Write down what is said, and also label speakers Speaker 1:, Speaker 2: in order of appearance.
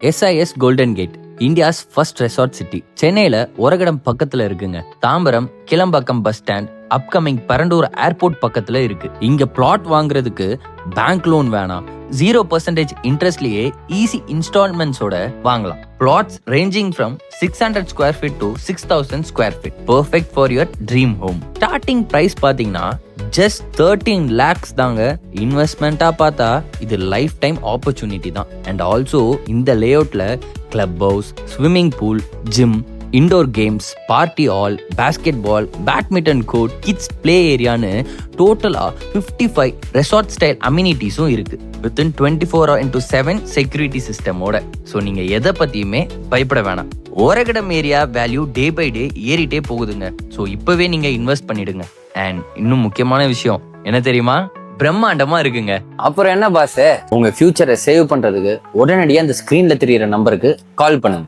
Speaker 1: SIS golden gate India's first resort city. சென்னையில ஒரகடம் பக்கத்துல இருக்குங்க. Tambaram Kilambakkam bus stand, upcoming Parandur airport பக்கத்துல இருக்கு. இங்க பிளாட் வாங்குறதுக்கு பேங்க் லோன் வேணாம், 0% இன்ட்ரெஸ்ட்லயே ஈஸி இன்ஸ்டால்மெண்ட்ஸோட வாங்கலாம். Plots ranging from 600 square feet to 6000 square feet. Perfect for your dream home. Starting price பாத்தீங்கன்னா just 13 lakhs தாங்க. இன்வெஸ்ட்மெண்ட்டா பார்த்தா இது லைஃப் டைம் ஆப்பர்ச்சுனிட்டி தான். அண்ட் ஆல்சோ இந்த லேஅவுட்ல club house, swimming pool, gym, indoor games, party hall, basket ball, badminton court, kids play ஏரியான்னு டோட்டலா 55 ரெசார்ட் ஸ்டைல் அம்யூனிட்டிஸும் இருக்கு. Within 24/7 security சிஸ்டமோட. ஸோ நீங்க எதை பத்தியுமே பயப்பட வேணாம். Oragadam area value day by day ஏறிட்டே போகுதுங்க. ஸோ இப்பவே நீங்க இன்வெஸ்ட் பண்ணிடுங்க. அண்ட் இன்னும் முக்கியமான விஷயம் என்ன தெரியுமா? பிரம்மாண்டமா இருக்குங்க.
Speaker 2: அப்புறம் என்ன பாஸ், உங்க ஃபியூச்சரை சேவ் பண்றதுக்கு உடனடியாக அந்த ஸ்கிரீன்ல தெரியுற நம்பருக்கு கால் பண்ணுங்க.